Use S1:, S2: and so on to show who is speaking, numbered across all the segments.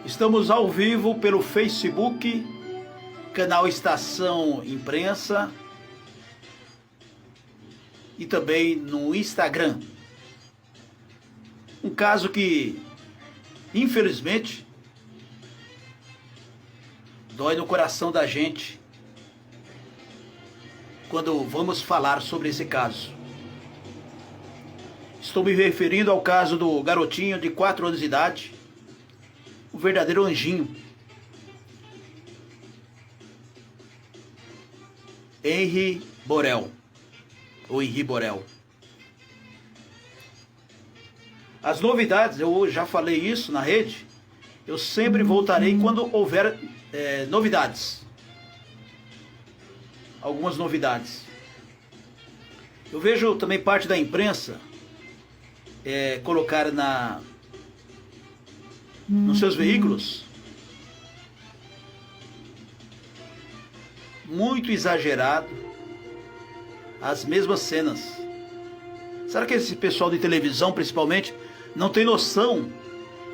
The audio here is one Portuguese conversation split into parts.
S1: Estamos ao vivo pelo Facebook, canal Estação Imprensa e também no Instagram. Um caso que, infelizmente, dói no coração da gente quando vamos falar sobre esse caso. Estou me referindo ao caso do garotinho de 4 anos de idade, o verdadeiro anjinho, Henry Borel, ou Henry Borel. As novidades, eu já falei isso na rede, eu sempre voltarei quando houver novidades. Algumas novidades. Eu vejo também parte da imprensa colocar nos seus veículos muito exagerado as mesmas cenas. Será que esse pessoal de televisão, principalmente, não tem noção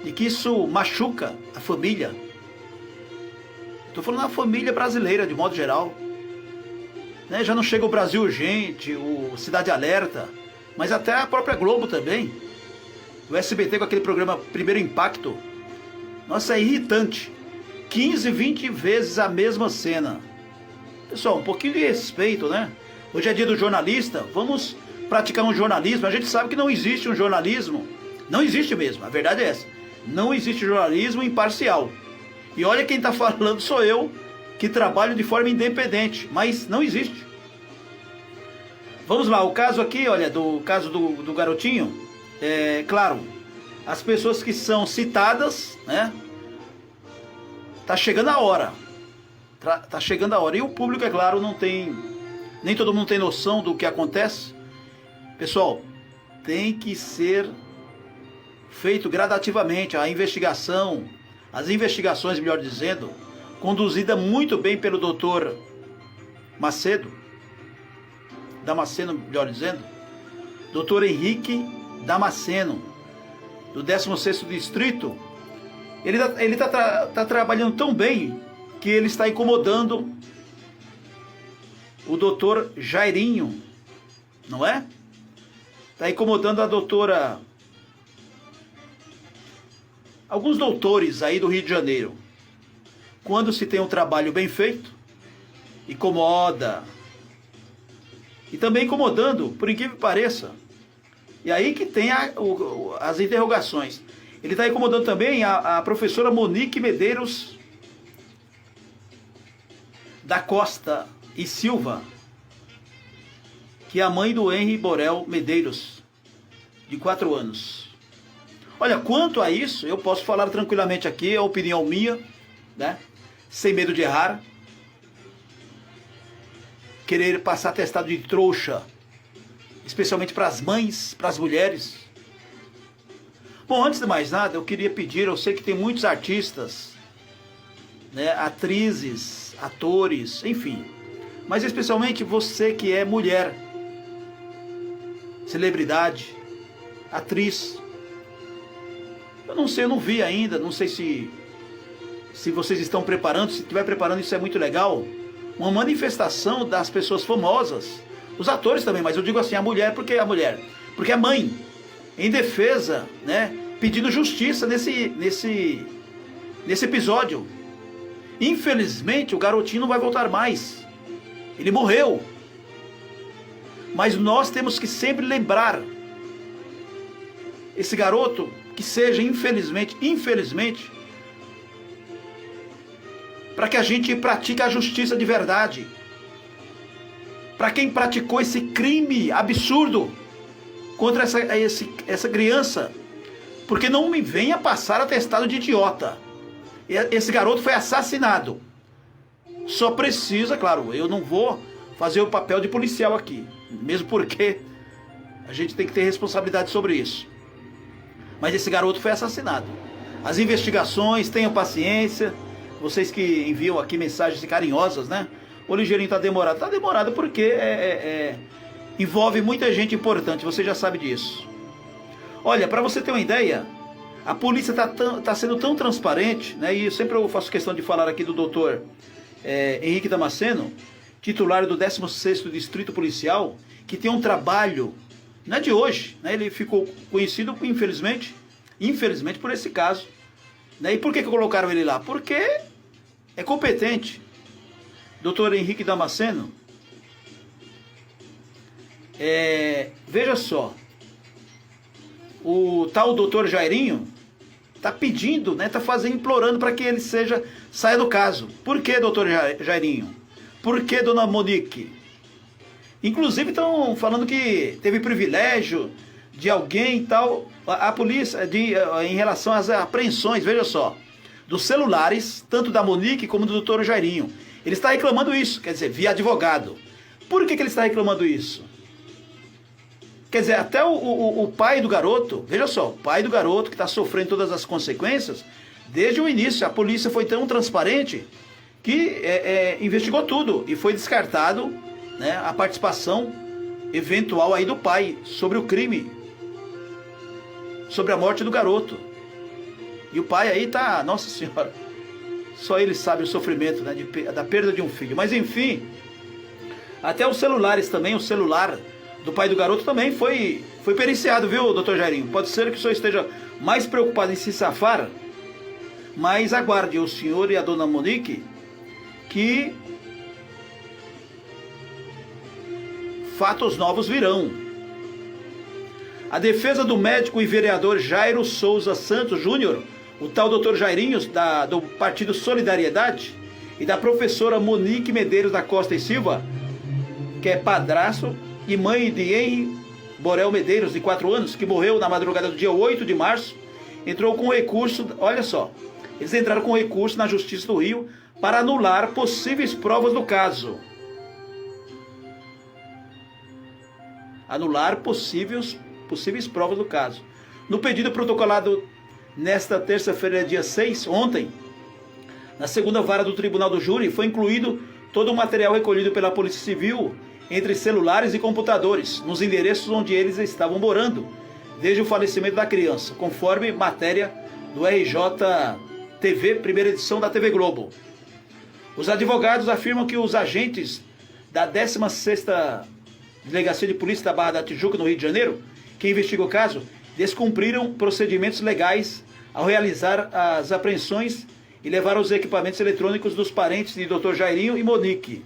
S1: de que isso machuca a família? Estou falando da família brasileira, de modo geral. Já não chega o Brasil Urgente, o Cidade Alerta, mas até a própria Globo também. O SBT com aquele programa Primeiro Impacto. Nossa, é irritante. 15, 20 vezes a mesma cena. Pessoal, um pouquinho de respeito, né? Hoje é dia do jornalista, vamos praticar um jornalismo. A gente sabe que não existe um jornalismo. Não existe mesmo, a verdade é essa. Não existe jornalismo imparcial. E olha quem está falando sou eu, que trabalho de forma independente, mas não existe. Vamos lá, o caso aqui, olha, do caso do garotinho, claro, as pessoas que são citadas, né, tá chegando a hora, tá chegando a hora, e o público, é claro, nem todo mundo tem noção do que acontece. Pessoal, tem que ser feito gradativamente a investigação, as investigações, melhor dizendo, conduzida muito bem pelo doutor Damasceno, melhor dizendo, doutor Henrique Damasceno, do 16º Distrito. Ele tá trabalhando tão bem que ele está incomodando o doutor Jairinho, não é? Está incomodando a doutora, alguns doutores aí do Rio de Janeiro. Quando se tem um trabalho bem feito, incomoda. E também incomodando, por incrível que pareça. E aí que tem as interrogações. Ele está incomodando também a professora Monique Medeiros da Costa e Silva, que é a mãe do Henry Borel Medeiros, de 4 anos. Olha, quanto a isso, eu posso falar tranquilamente aqui, é a opinião minha, né? Sem medo de errar. Querer passar atestado de trouxa, especialmente para as mães, para as mulheres. Bom, antes de mais nada, eu queria pedir, eu sei que tem muitos artistas, né, atrizes, atores, enfim, mas especialmente você que é mulher, celebridade, atriz. Eu não sei, eu não vi ainda, não sei se vocês estão preparando. Se estiver preparando, isso é muito legal. Uma manifestação das pessoas famosas, os atores também, mas eu digo assim, a mulher, porque a mãe, em defesa, né, pedindo justiça nesse episódio. Infelizmente, o garotinho não vai voltar mais. Ele morreu. Mas nós temos que sempre lembrar esse garoto, que seja, infelizmente, para que a gente pratique a justiça de verdade. Para quem praticou esse crime absurdo contra essa criança. Porque não me venha passar atestado de idiota. Esse garoto foi assassinado. Só precisa, claro, eu não vou fazer o papel de policial aqui, mesmo porque a gente tem que ter responsabilidade sobre isso. Mas esse garoto foi assassinado. As investigações, tenham paciência. Vocês que enviam aqui mensagens carinhosas, né? O ligeirinho tá demorado. Tá demorado porque envolve muita gente importante, você já sabe disso. Olha, para você ter uma ideia, A polícia está sendo tão transparente, né? E sempre eu faço questão de falar aqui do doutor Henrique Damasceno, titular do 16º Distrito Policial, que tem um trabalho, não é de hoje, né? Ele ficou conhecido, infelizmente por esse caso. Né? E por que colocaram ele lá? Porque é competente. Doutor Henrique Damasceno, veja só, o tal doutor Jairinho está pedindo, né, implorando para que ele saia do caso. Por que, doutor Jairinho? Por que, dona Monique? Inclusive estão falando que teve privilégio de alguém e tal, a polícia, em relação às apreensões, veja só, dos celulares, tanto da Monique como do doutor Jairinho. Ele está reclamando isso, quer dizer, via advogado. Por que ele está reclamando isso? Quer dizer, até o pai do garoto, veja só, o pai do garoto que está sofrendo todas as consequências, desde o início, a polícia foi tão transparente que investigou tudo e foi descartado, né, a participação eventual aí do pai sobre o crime, sobre a morte do garoto. E o pai aí tá, nossa senhora, só ele sabe o sofrimento, né, da perda de um filho. Mas enfim, até os celulares também, o celular do pai do garoto também foi periciado, viu, doutor Jairinho? Pode ser que o senhor esteja mais preocupado em se safar, mas aguarde o senhor e a dona Monique que fatos novos virão. A defesa do médico e vereador Jairo Souza Santos Júnior, o tal doutor Jairinho, do Partido Solidariedade, e da professora Monique Medeiros da Costa e Silva, que é padrasto e mãe de Henri Borel Medeiros, de 4 anos, que morreu na madrugada do dia 8 de março, entrou com recurso, olha só, eles entraram com recurso na Justiça do Rio para anular possíveis provas do caso. Anular possíveis provas do caso. No pedido protocolado nesta terça-feira, dia 6, ontem, na segunda vara do Tribunal do Júri, foi incluído todo o material recolhido pela Polícia Civil, entre celulares e computadores, nos endereços onde eles estavam morando, desde o falecimento da criança, conforme matéria do RJ-TV, primeira edição da TV Globo. Os advogados afirmam que os agentes da 16ª Delegacia de Polícia da Barra da Tijuca, no Rio de Janeiro, que investiga o caso, descumpriram procedimentos legais ao realizar as apreensões e levar os equipamentos eletrônicos dos parentes de Dr. Jairinho e Monique.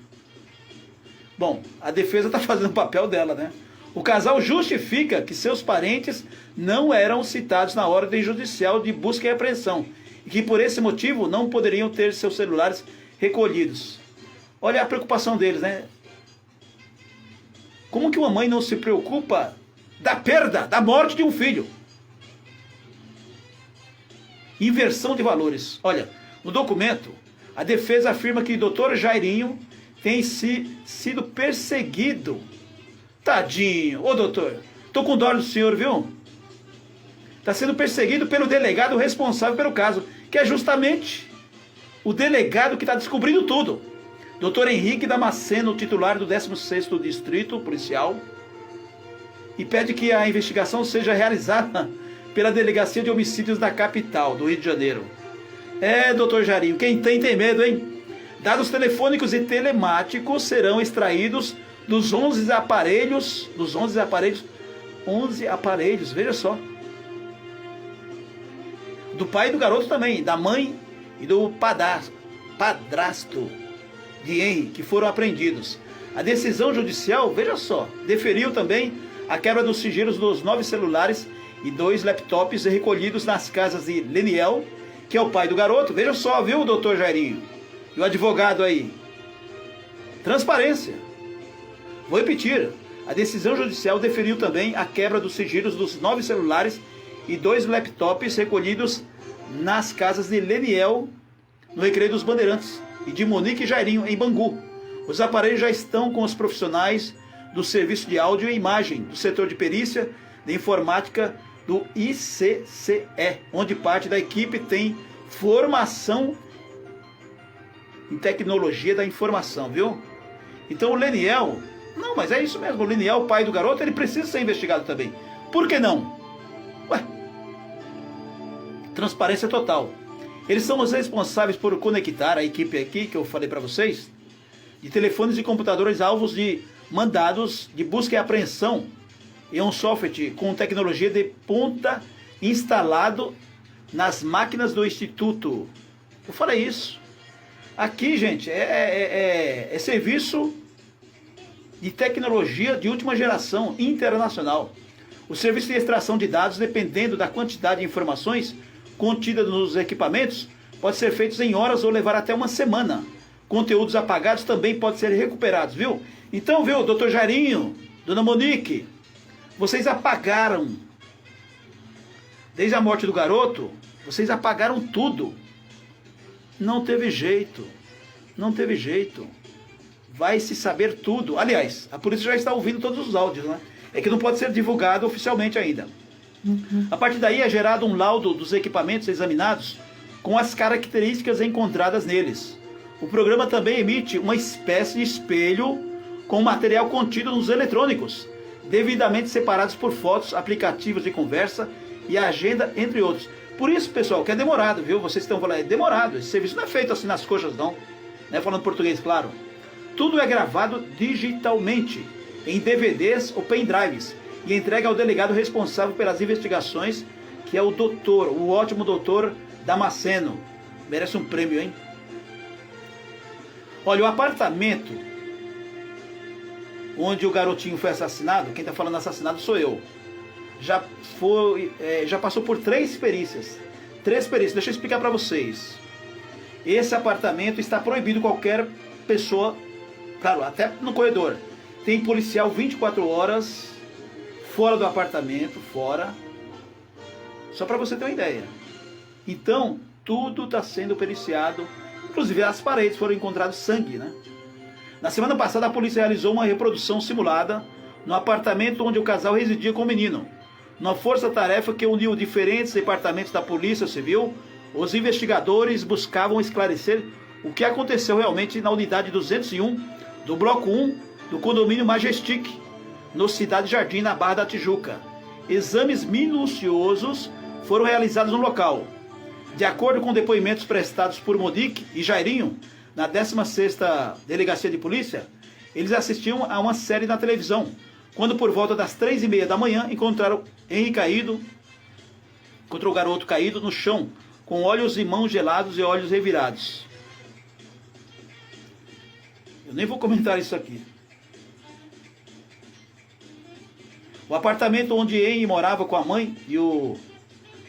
S1: Bom, a defesa está fazendo o papel dela, né? O casal justifica que seus parentes não eram citados na ordem judicial de busca e apreensão e que por esse motivo não poderiam ter seus celulares recolhidos. Olha a preocupação deles, né? Como que uma mãe não se preocupa da perda, da morte de um filho? Inversão de valores. Olha, no documento, a defesa afirma que o Dr. Jairinho tem sido perseguido. Tadinho. Ô doutor, tô com dó do senhor, viu? Está sendo perseguido pelo delegado responsável pelo caso, que é justamente o delegado que está descobrindo tudo. Dr. Henrique Damasceno, titular do 16º Distrito Policial, e pede que a investigação seja realizada pela Delegacia de Homicídios da capital, do Rio de Janeiro. Doutor Jairinho, quem tem medo, hein? Dados telefônicos e telemáticos serão extraídos dos 11 aparelhos, 11 aparelhos, veja só. Do pai do garoto também, da mãe e do padrasto de Henri, que foram apreendidos. A decisão judicial, veja só, deferiu também a quebra dos sigilos dos 9 celulares e 2 laptops recolhidos nas casas de Leniel, que é o pai do garoto. Veja só, viu, doutor Jairinho? E o advogado aí. Transparência. Vou repetir. A decisão judicial deferiu também a quebra dos sigilos dos 9 celulares e 2 laptops recolhidos nas casas de Leniel, no Recreio dos Bandeirantes, e de Monique Jairinho, em Bangu. Os aparelhos já estão com os profissionais do Serviço de Áudio e Imagem, do setor de perícia de informática do ICCE, onde parte da equipe tem formação em tecnologia da informação, viu? Então o Leniel, não, mas é isso mesmo, o Leniel, pai do garoto, ele precisa ser investigado também. Por que não? Ué, transparência total. Eles são os responsáveis por conectar a equipe aqui, que eu falei para vocês, de telefones e computadores alvos de mandados de busca e apreensão em um software com tecnologia de ponta instalado nas máquinas do Instituto. Eu falei isso. Aqui, gente, é serviço de tecnologia de última geração internacional. O serviço de extração de dados, dependendo da quantidade de informações contidas nos equipamentos, pode ser feito em horas ou levar até uma semana. Conteúdos apagados também podem ser recuperados, viu? Então, viu, doutor Jairinho, dona Monique, vocês apagaram, desde a morte do garoto, vocês apagaram tudo. Não teve jeito, não teve jeito. Vai se saber tudo. Aliás, a polícia já está ouvindo todos os áudios, né? É que não pode ser divulgado oficialmente ainda. A partir daí é gerado um laudo dos equipamentos examinados com as características encontradas neles. O programa também emite uma espécie de espelho com o material contido nos eletrônicos, devidamente separados por fotos, aplicativos de conversa e agenda, entre outros. Por isso, pessoal, que é demorado, viu? Vocês estão falando, é demorado. Esse serviço não é feito assim nas coxas, não. Né? Falando português, claro. Tudo é gravado digitalmente, em DVDs ou pendrives, e entregue ao delegado responsável pelas investigações, que é o doutor, o ótimo doutor Damasceno. Merece um prêmio, hein? Olha, o apartamento onde o garotinho foi assassinado, quem está falando assassinado sou eu, já passou por três perícias. Deixa eu explicar para vocês. Esse apartamento está proibido qualquer pessoa, claro, até no corredor. Tem policial 24 horas fora do apartamento, fora. Só para você ter uma ideia. Então, tudo está sendo periciado. Inclusive, as paredes foram encontradas sangue, né? Na semana passada, a polícia realizou uma reprodução simulada no apartamento onde o casal residia com o menino. Numa força-tarefa que uniu diferentes departamentos da Polícia Civil, os investigadores buscavam esclarecer o que aconteceu realmente na unidade 201 do Bloco 1 do condomínio Majestic, no Cidade Jardim, na Barra da Tijuca. Exames minuciosos foram realizados no local. De acordo com depoimentos prestados por Monique e Jairinho, na 16ª Delegacia de Polícia, eles assistiam a uma série na televisão, quando por volta das 3h30 da manhã encontraram encontrou o garoto caído no chão, com olhos e mãos gelados e olhos revirados. Eu nem vou comentar isso aqui. O apartamento onde Henry morava com a mãe e o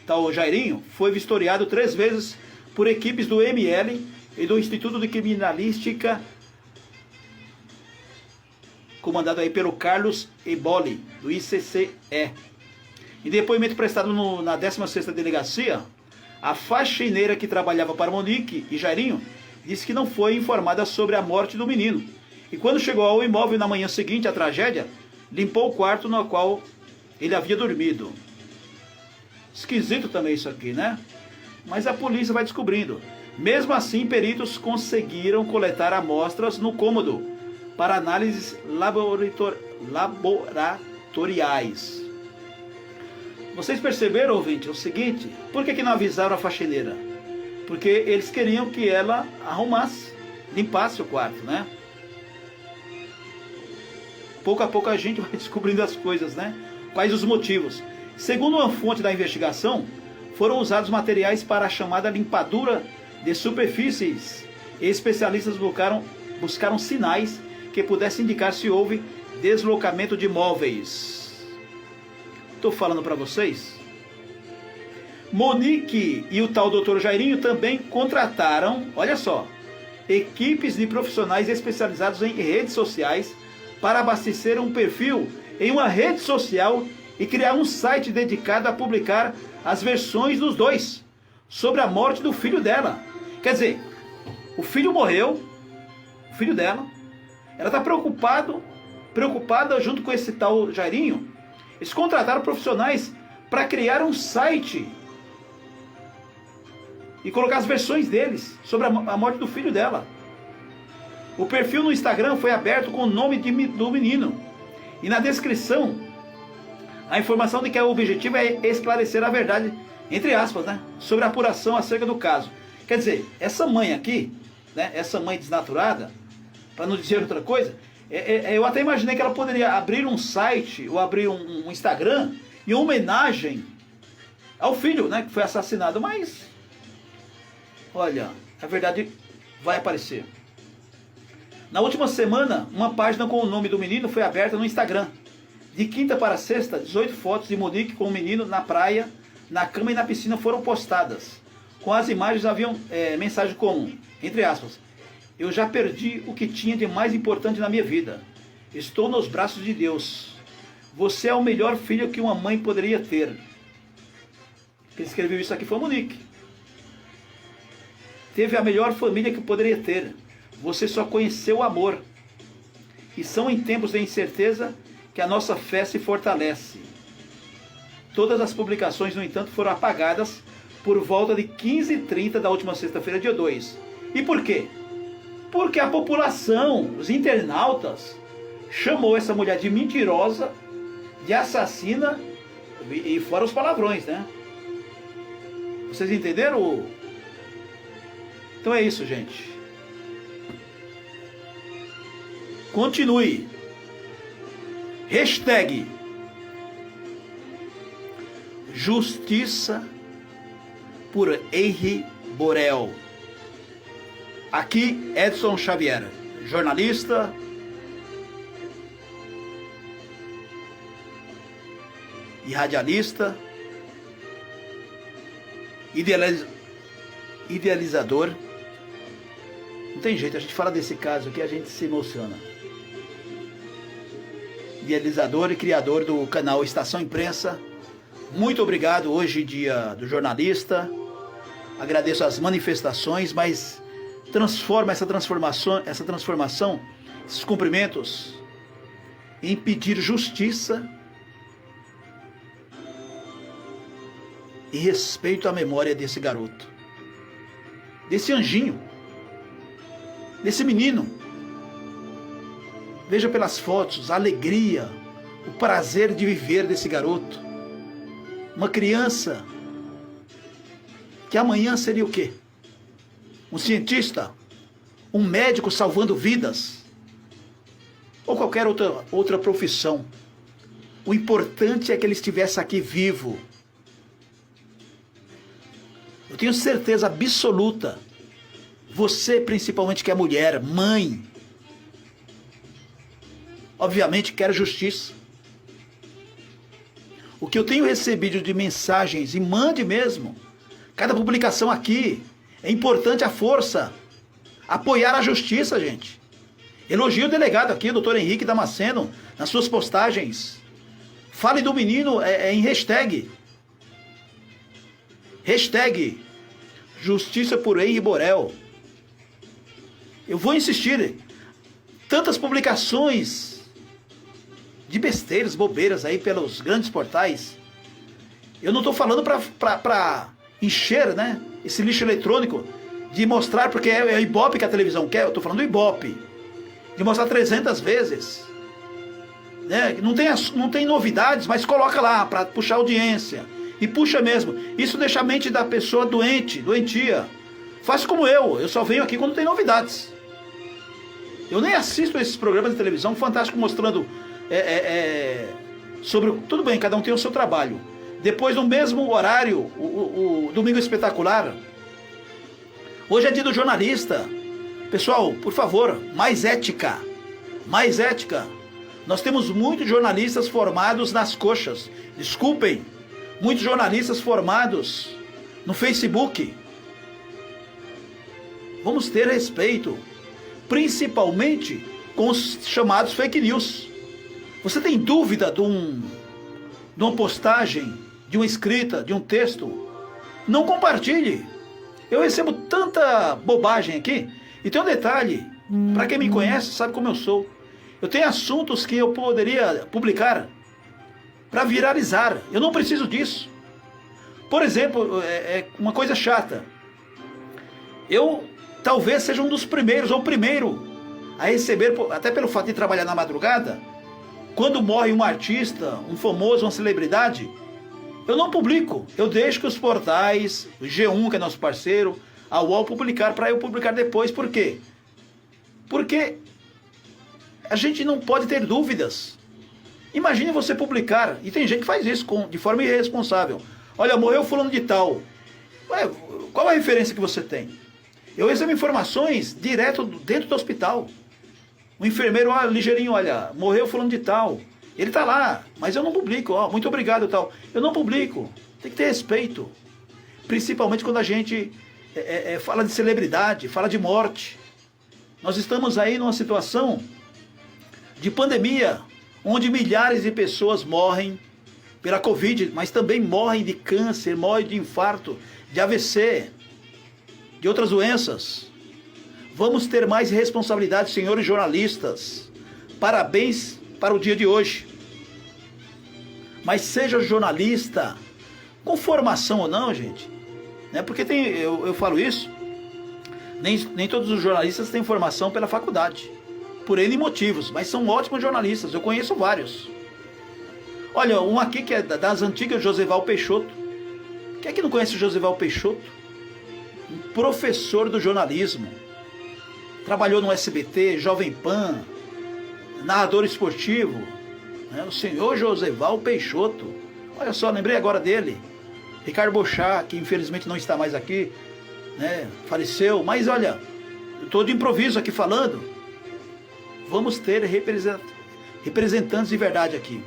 S1: tal Jairinho foi vistoriado 3 vezes por equipes do ML e do Instituto de Criminalística, comandado aí pelo Carlos Eboli, do ICCE. Em depoimento prestado na 16ª Delegacia, a faxineira que trabalhava para Monique e Jairinho disse que não foi informada sobre a morte do menino. E quando chegou ao imóvel na manhã seguinte à tragédia, limpou o quarto no qual ele havia dormido. Esquisito também isso aqui, né? Mas a polícia vai descobrindo. Mesmo assim, peritos conseguiram coletar amostras no cômodo para análises laboratoriais. Vocês perceberam, ouvinte, o seguinte? Por que não avisaram a faxineira? Porque eles queriam que ela arrumasse, limpasse o quarto, né? Pouco a pouco a gente vai descobrindo as coisas, né? Quais os motivos? Segundo uma fonte da investigação, foram usados materiais para a chamada limpadura de superfícies. E especialistas buscaram sinais que pudessem indicar se houve deslocamento de móveis. Estou falando para vocês. Monique e o tal Dr. Jairinho também contrataram, olha só, equipes de profissionais especializados em redes sociais para abastecer um perfil em uma rede social e criar um site dedicado a publicar as versões dos dois sobre a morte do filho dela. Quer dizer, o filho morreu, o filho dela, ela está preocupada junto com esse tal Jairinho. Eles contrataram profissionais para criar um site e colocar as versões deles sobre a morte do filho dela. O perfil no Instagram foi aberto com o nome do menino. E na descrição, a informação de que o objetivo é esclarecer a verdade entre aspas, né, sobre a apuração acerca do caso. Quer dizer, essa mãe aqui, né, essa mãe desnaturada, para não dizer outra coisa, eu até imaginei que ela poderia abrir um site ou abrir um Instagram em homenagem ao filho, né, que foi assassinado, mas olha, a verdade vai aparecer. Na última semana, uma página com o nome do menino foi aberta no Instagram. De quinta para sexta, 18 fotos de Monique com o menino na praia, na cama e na piscina foram postadas. Com as imagens haviam mensagem comum, entre aspas: eu já perdi o que tinha de mais importante na minha vida. Estou nos braços de Deus. Você é o melhor filho que uma mãe poderia ter. Quem escreveu isso aqui foi a Monique. Teve a melhor família que poderia ter. Você só conheceu o amor. E são em tempos de incerteza que a nossa fé se fortalece. Todas as publicações, no entanto, foram apagadas por volta de 15h30 da última sexta-feira, dia 2. E por quê? Porque a população, os internautas, chamou essa mulher de mentirosa, de assassina, e fora os palavrões, né? Vocês entenderam? Então é isso, gente. Continue. Hashtag Justiça por Henri Borel. Aqui Edson Xavier, jornalista, e radialista, idealizador. Não tem jeito, a gente fala desse caso aqui, a gente se emociona. Idealizador e criador do canal Estação Imprensa. Muito obrigado, hoje dia do jornalista. Agradeço as manifestações, mas transforma essa transformação, esses cumprimentos, em pedir justiça e respeito à memória desse garoto, desse anjinho, desse menino. Veja pelas fotos a alegria, o prazer de viver desse garoto. Uma criança que amanhã seria o quê? Um cientista? Um médico salvando vidas? Ou qualquer outra profissão. O importante é que ele estivesse aqui vivo. Eu tenho certeza absoluta, você principalmente que é mulher, mãe, obviamente quer justiça. O que eu tenho recebido de mensagens, e mande mesmo, cada publicação aqui, é importante a força, apoiar a justiça, gente. Elogio o delegado aqui, o doutor Henrique Damasceno, nas suas postagens. Fale do menino em hashtag. Hashtag Justiça por Henri Borel. Eu vou insistir. Tantas publicações de besteiras, bobeiras aí pelos grandes portais. Eu não estou falando para encher, né, esse lixo eletrônico, de mostrar, porque é o Ibope que a televisão quer. Eu estou falando do Ibope, de mostrar 300 vezes, né? Não tem novidades, mas coloca lá para puxar audiência. E puxa mesmo. Isso deixa a mente da pessoa doentia. Faça como eu só venho aqui quando tem novidades. Eu nem assisto esses programas de televisão fantástico mostrando sobre... Tudo bem, cada um tem o seu trabalho. Depois, no mesmo horário, o Domingo Espetacular. Hoje é dia do jornalista. Pessoal, por favor, mais ética. Mais ética. Nós temos muitos jornalistas formados nas coxas. Desculpem. Muitos jornalistas formados no Facebook. Vamos ter respeito. Principalmente com os chamados fake news. Você tem dúvida de uma postagem, de uma escrita, de um texto? Não compartilhe. Eu recebo tanta bobagem aqui. E tem um detalhe, para quem me conhece sabe como eu sou. Eu tenho assuntos que eu poderia publicar para viralizar. Eu não preciso disso. Por exemplo, uma coisa chata. Eu talvez seja um dos primeiros, ou o primeiro, a receber, até pelo fato de trabalhar na madrugada, quando morre um artista, um famoso, uma celebridade, Eu não publico, eu deixo que os portais, o G1, que é nosso parceiro, a UOL publicar, para eu publicar depois. Por quê? Porque a gente não pode ter dúvidas. Imagine você publicar, e tem gente que faz isso de forma irresponsável. Olha, morreu fulano de tal. Ué, qual a referência que você tem? Eu recebo informações direto dentro do hospital. O enfermeiro, ligeirinho, olha, morreu fulano de tal. Ele está lá, mas eu não publico. Muito obrigado e tal. Eu não publico. Tem que ter respeito. Principalmente quando a gente fala de celebridade, fala de morte. Nós estamos aí numa situação de pandemia, onde milhares de pessoas morrem pela Covid, mas também morrem de câncer, morrem de infarto, de AVC, de outras doenças. Vamos ter mais responsabilidade, senhores jornalistas. Parabéns para o dia de hoje. Mas seja jornalista, com formação ou não, gente. Né? Porque eu falo isso, nem todos os jornalistas têm formação pela faculdade. Por N motivos, mas são ótimos jornalistas, eu conheço vários. Olha, um aqui que é das antigas, Josival Peixoto. Quem é que não conhece o Josival Peixoto? Um professor do jornalismo. Trabalhou no SBT, Jovem Pan, narrador esportivo. Né? O senhor Josival Peixoto. Olha só, lembrei agora dele. Ricardo Bochá, que infelizmente não está mais aqui, né? Faleceu. Mas olha, eu estou de improviso aqui falando. Vamos ter representantes de verdade aqui.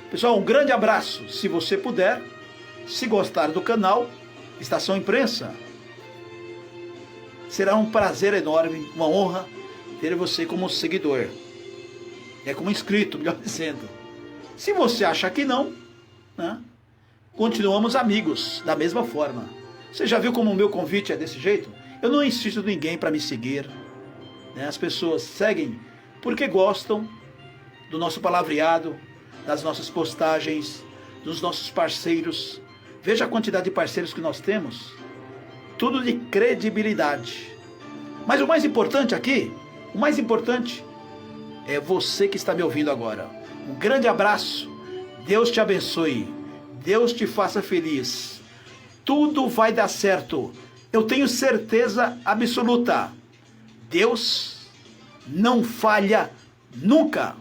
S1: Pessoal, um grande abraço. Se você puder, se gostar do canal, Estação Imprensa, será um prazer enorme, uma honra ter você como seguidor. Como inscrito, melhor dizendo. Se você acha que não, né, continuamos amigos, da mesma forma. Você já viu como o meu convite é desse jeito? Eu não insisto em ninguém para me seguir. Né? As pessoas seguem porque gostam do nosso palavreado, das nossas postagens, dos nossos parceiros. Veja a quantidade de parceiros que nós temos. Tudo de credibilidade. Mas o mais importante aqui, o mais importante é você que está me ouvindo agora. Um grande abraço. Deus te abençoe. Deus te faça feliz. Tudo vai dar certo. Eu tenho certeza absoluta. Deus não falha nunca.